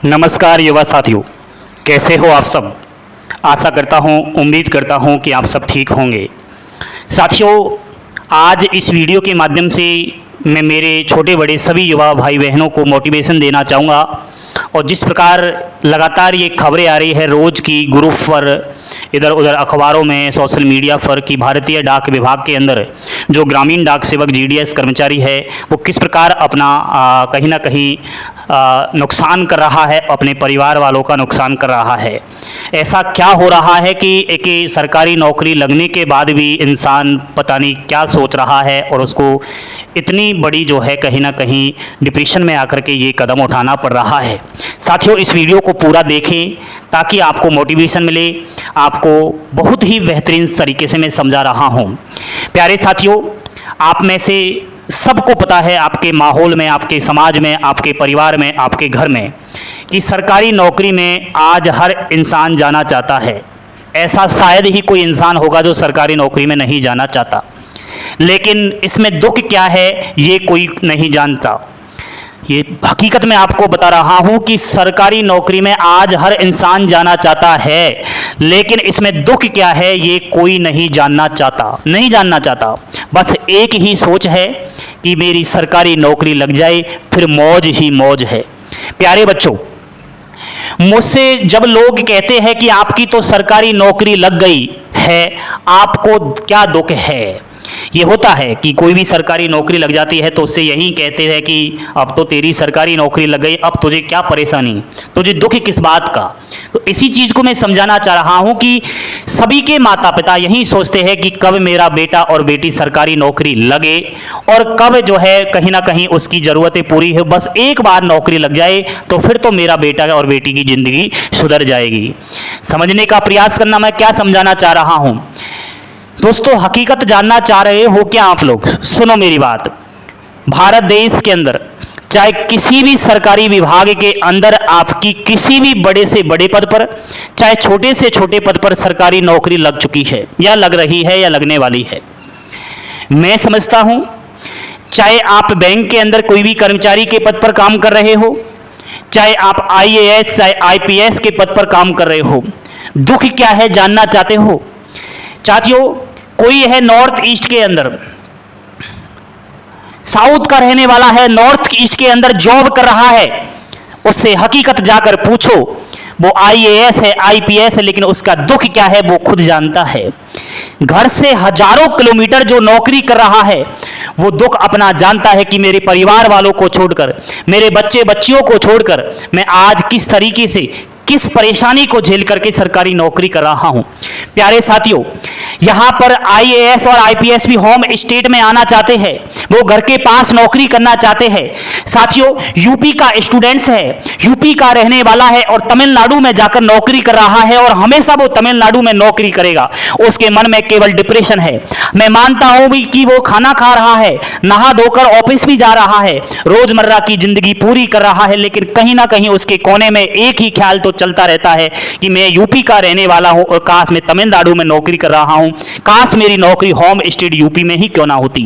नमस्कार युवा साथियों, कैसे हो आप सब। आशा करता हूँ, उम्मीद करता हूँ कि आप सब ठीक होंगे। साथियों, आज इस वीडियो के माध्यम से मैं मेरे छोटे बड़े सभी युवा भाई बहनों को मोटिवेशन देना चाहूँगा। और जिस प्रकार लगातार ये खबरें आ रही है रोज़ की ग्रुप पर, इधर उधर अखबारों में, सोशल मीडिया पर, कि भारतीय डाक विभाग के अंदर जो ग्रामीण डाक सेवक जीडीएस कर्मचारी है वो किस प्रकार अपना कहीं ना कहीं नुकसान कर रहा है, अपने परिवार वालों का नुकसान कर रहा है। ऐसा क्या हो रहा है कि एक सरकारी नौकरी लगने के बाद भी इंसान पता नहीं क्या सोच रहा है और उसको इतनी बड़ी जो है कहीं ना कहीं डिप्रेशन में आकर के ये कदम उठाना पड़ रहा है। साथियों, इस वीडियो को पूरा देखें ताकि आपको मोटिवेशन मिले। आपको बहुत ही बेहतरीन तरीके से मैं समझा रहा हूँ। प्यारे साथियों, आप में से सबको पता है, आपके माहौल में, आपके समाज में, आपके परिवार में, आपके घर में, कि सरकारी नौकरी में आज हर इंसान जाना चाहता है। ऐसा शायद ही कोई इंसान होगा जो सरकारी नौकरी में नहीं जाना चाहता। लेकिन इसमें दुख क्या है ये कोई नहीं जानता। ये हकीकत में आपको बता रहा हूँ कि सरकारी नौकरी में आज हर इंसान जाना चाहता है, लेकिन इसमें दुख क्या है ये कोई नहीं जानना चाहता। बस एक ही सोच है कि मेरी सरकारी नौकरी लग जाए, फिर मौज ही मौज है। प्यारे बच्चों, मुझसे जब लोग कहते हैं कि आपकी तो सरकारी नौकरी लग गई है, आपको क्या दुख है। ये होता है कि कोई भी सरकारी नौकरी लग जाती है तो उससे यही कहते हैं कि अब तो तेरी सरकारी नौकरी लग गई, अब तुझे क्या परेशानी, तुझे दुख किस बात का। तो इसी चीज़ को मैं समझाना चाह रहा हूँ कि सभी के माता पिता यही सोचते हैं कि कब मेरा बेटा और बेटी सरकारी नौकरी लगे और कब जो है कहीं ना कहीं उसकी ज़रूरतें पूरी हो। बस एक बार नौकरी लग जाए तो फिर तो मेरा बेटा और बेटी की ज़िंदगी सुधर जाएगी। समझने का प्रयास करना, मैं क्या समझाना चाह रहा हूँ। दोस्तों, हकीकत जानना चाह रहे हो क्या आप लोग? सुनो मेरी बात। भारत देश के अंदर चाहे किसी भी सरकारी विभाग के अंदर आपकी किसी भी बड़े से बड़े पद पर, चाहे छोटे से छोटे पद पर सरकारी नौकरी लग चुकी है या लग रही है या लगने वाली है। मैं समझता हूं, चाहे आप बैंक के अंदर कोई भी कर्मचारी के पद पर काम कर रहे हो, चाहे आप आईएएस चाहे आईपीएस के पद पर काम कर रहे हो, दुख क्या है जानना चाहते हो? साथियों, कोई है नॉर्थ ईस्ट के अंदर, साउथ का रहने वाला है, नॉर्थ ईस्ट के अंदर जॉब कर रहा है, उससे हकीकत जाकर पूछो। वो आईएएस है, आईपीएस है, लेकिन उसका दुख क्या है वो खुद जानता है। घर से हजारों किलोमीटर जो नौकरी कर रहा है वो दुख अपना जानता है कि मेरे परिवार वालों को छोड़कर, मेरे बच्चे बच्चियों को छोड़कर मैं आज किस तरीके से, किस परेशानी को झेल करके सरकारी नौकरी कर रहा हूं। प्यारे साथियों, यहां पर आईएएस और आईपीएस भी होम स्टेट में आना चाहते हैं, वो घर के पास नौकरी करना चाहते हैं। साथियों, यूपी का स्टूडेंट्स है, यूपी का रहने वाला है और तमिलनाडु में जाकर नौकरी कर रहा है और हमेशा वो तमिलनाडु में नौकरी करेगा। उसके मन में केवल डिप्रेशन है। मैं मानता हूं भी कि वो खाना खा रहा है, नहा धोकर ऑफिस भी जा रहा है, रोजमर्रा की जिंदगी पूरी कर रहा है, लेकिन कहीं ना कहीं उसके कोने में एक ही ख्याल तो चलता रहता है कि मैं यूपी का रहने वाला हूं और काश मैं तमिलनाडु में नौकरी कर रहा हूं, काश मेरी नौकरी होम स्टेट यूपी में ही क्यों ना होती।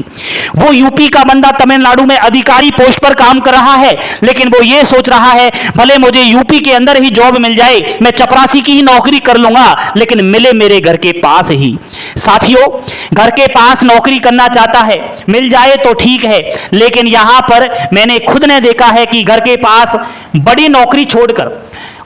वो यूपी का बंदा तमिलनाडु में अधिकारी पोस्ट पर काम कर रहा है, लेकिन वो ये सोच रहा है भले मुझे यूपी के अंदर ही जॉब मिल जाए, मैं चपरासी की ही नौकरी कर लूंगा, लेकिन मिले मेरे घर के पास ही। साथियों, घर के पास नौकरी करना चाहता है, मिल जाए तो ठीक है, लेकिन यहां पर मैंने खुद ने देखा है कि घर के पास बड़ी नौकरी छोड़कर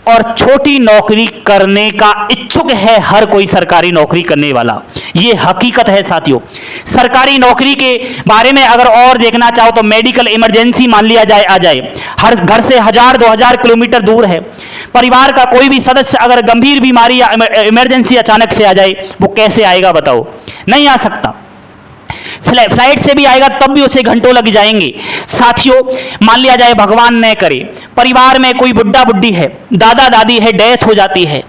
और छोटी नौकरी करने का इच्छुक है हर कोई सरकारी नौकरी करने वाला। ये हकीकत है साथियों। सरकारी नौकरी के बारे में अगर और देखना चाहो तो मेडिकल इमरजेंसी मान लिया जाए आ जाए, हर घर से 1000-2000 किलोमीटर दूर है। परिवार का कोई भी सदस्य अगर गंभीर बीमारी या इमरजेंसी अचानक से आ जाए, वो कैसे आएगा बताओ? नहीं आ सकता। फ्लाइट से भी आएगा तब भी उसे घंटों लग जाएंगे। साथियों, मान लिया जाए भगवान न करे परिवार में कोई बुढ़ा बुढ़ी है, दादा दादी है, डेथ हो जाती है,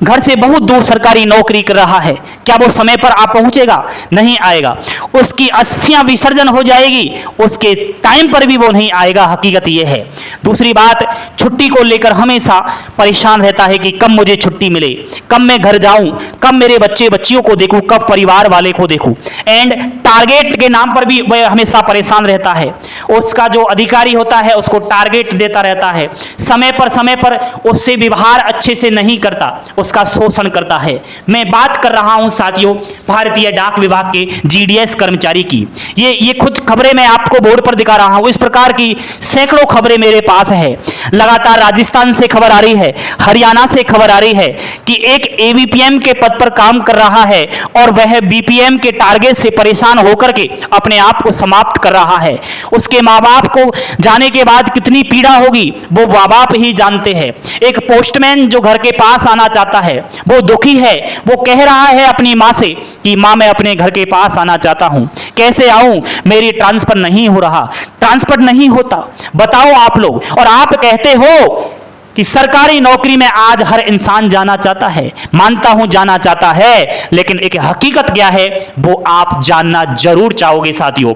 घर से बहुत दूर सरकारी नौकरी कर रहा है, क्या वो समय पर आ पहुंचेगा? नहीं आएगा। उसकी अस्थियां विसर्जन हो जाएगी, उसके टाइम पर भी वो नहीं आएगा। हकीकत ये है। दूसरी बात, छुट्टी को लेकर हमेशा परेशान रहता है कि कब मुझे छुट्टी मिले, कब मैं घर जाऊं, कब मेरे बच्चे बच्चियों को देखूं, कब परिवार वाले को देखूं। एंड टारगेट के नाम पर भी वह हमेशा परेशान रहता है। उसका जो अधिकारी होता है उसको टारगेट देता रहता है, समय पर उससे व्यवहार अच्छे से नहीं करता, उसका शोषण करता है। मैं बात कर रहा हूं साथियों भारतीय डाक विभाग के जीडीएस कर्मचारी की। ये खुद खबरें मैं आपको बोर्ड पर दिखा रहा हूं। इस प्रकार की सैकड़ों खबरें मेरे पास है। लगातार राजस्थान से खबर आ रही है, हरियाणा से खबर आ रही है कि एक एबीपीएम के पद पर काम कर रहा है और वह बीपीएम के टारगेट से परेशान होकर के अपने आप को समाप्त कर रहा है। उसके माँ बाप को जाने के बाद कितनी पीड़ा होगी वो माँ बाप ही जानते हैं। एक पोस्टमैन जो घर के पास आना चाहता है वो दुखी है, वो कह रहा है अपनी माँ से कि माँ मैं अपने घर के पास आना चाहता हूं, कैसे आऊं, मेरी ट्रांसफर नहीं हो रहा, ट्रांसफर नहीं होता। बताओ आप लोग, और आप कहते हो कि सरकारी नौकरी में आज हर इंसान जाना चाहता है। मानता हूं जाना चाहता है, लेकिन एक हकीकत क्या है वो आप जानना जरूर चाहोगे साथियों।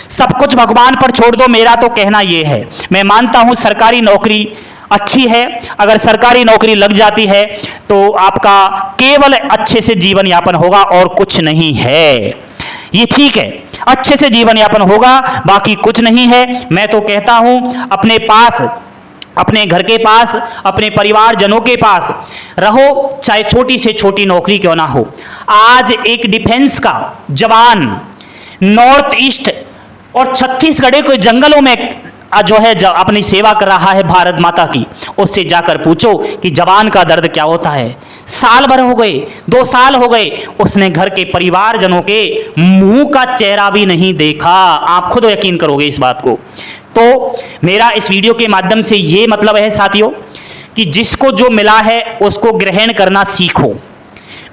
सब कुछ भगवान पर छोड़ दो, मेरा तो कहना यह है। मैं मानता हूं सरकारी नौकरी अच्छी है, अगर सरकारी नौकरी लग जाती है तो आपका केवल अच्छे से जीवन यापन होगा और कुछ नहीं है। ये ठीक है, अच्छे से जीवन यापन होगा, बाकी कुछ नहीं है। मैं तो कहता हूं अपने पास, अपने घर के पास, अपने परिवारजनों के पास रहो, चाहे छोटी से छोटी नौकरी क्यों ना हो। आज एक डिफेंस का जवान नॉर्थ ईस्ट और छत्तीसगढ़ के जंगलों में जो है अपनी सेवा कर रहा है भारत माता की। उससे जाकर पूछो कि जवान का दर्द क्या होता है। साल भर हो गए, 2 साल हो गए, उसने घर के परिवारजनों के मुंह का चेहरा भी नहीं देखा। आप खुद यकीन करोगे इस बात को। तो मेरा इस वीडियो के माध्यम से ये मतलब है साथियों कि जिसको जो मिला है उसको ग्रहण करना सीखो,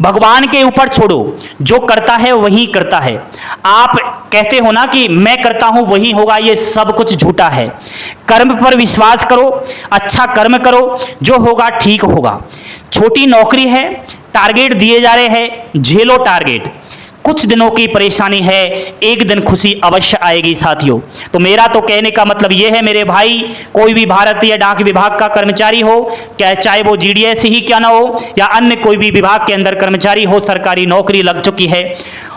भगवान के ऊपर छोड़ो, जो करता है वही करता है। आप कहते हो ना कि मैं करता हूं वही होगा, ये सब कुछ झूठा है। कर्म पर विश्वास करो, अच्छा कर्म करो, जो होगा ठीक होगा। छोटी नौकरी है, टारगेट दिए जा रहे हैं, झेलो टारगेट। कुछ दिनों की परेशानी है, एक दिन खुशी अवश्य आएगी साथियों। तो मेरा तो कहने का मतलब ये है मेरे भाई, कोई भी भारतीय डाक विभाग का कर्मचारी हो, क्या चाहे वो जीडीएस ही क्या ना हो या अन्य कोई भी विभाग के अंदर कर्मचारी हो, सरकारी नौकरी लग चुकी है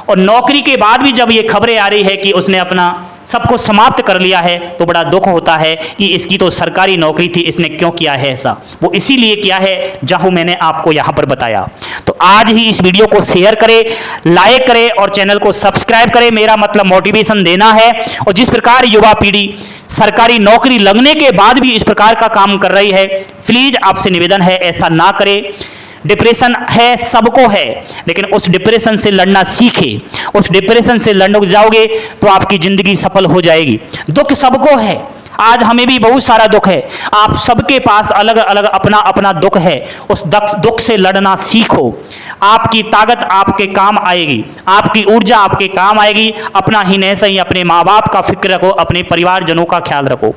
और नौकरी के बाद भी जब ये खबरें आ रही है कि उसने अपना सब कुछ समाप्त कर लिया है तो बड़ा दुख होता है कि इसकी तो सरकारी नौकरी थी, इसने क्यों किया है ऐसा। वो इसीलिए किया है जहां मैंने आपको यहां पर बताया। तो आज ही इस वीडियो को शेयर करें, लाइक करें और चैनल को सब्सक्राइब करें। मेरा मतलब मोटिवेशन देना है। और जिस प्रकार युवा पीढ़ी सरकारी नौकरी लगने के बाद भी इस प्रकार का काम कर रही है, प्लीज आपसे निवेदन है ऐसा ना करें। डिप्रेशन है, सबको है, लेकिन उस डिप्रेशन से लड़ना सीखे। उस डिप्रेशन से लड़ जाओगे तो आपकी जिंदगी सफल हो जाएगी। दुख सबको है, आज हमें भी बहुत सारा दुख है, आप सबके पास अलग अलग अपना अपना दुख है। उस दुख से लड़ना सीखो, आपकी ताकत आपके काम आएगी, आपकी ऊर्जा आपके काम आएगी। अपना ही नहीं सही अपने माँ बाप का फिक्र रखो, अपने परिवारजनों का ख्याल रखो,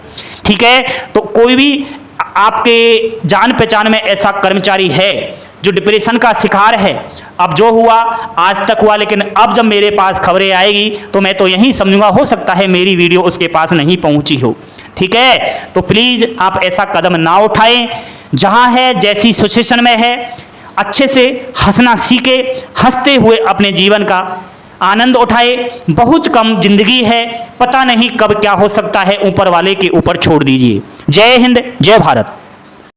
ठीक है। तो कोई भी आपके जान पहचान में ऐसा कर्मचारी है जो डिप्रेशन का शिकार है, अब जो हुआ आज तक हुआ, लेकिन अब जब मेरे पास खबरें आएगी तो मैं तो यही समझूंगा, हो सकता है मेरी वीडियो उसके पास नहीं पहुंची हो, ठीक है। तो प्लीज आप ऐसा कदम ना उठाएं। जहां है, जैसी सिचुएशन में है, अच्छे से हंसना सीखे, हंसते हुए अपने जीवन का आनंद उठाए। बहुत कम जिंदगी है, पता नहीं कब क्या हो सकता है, ऊपर वाले के ऊपर छोड़ दीजिए। जय हिंद, जय भारत।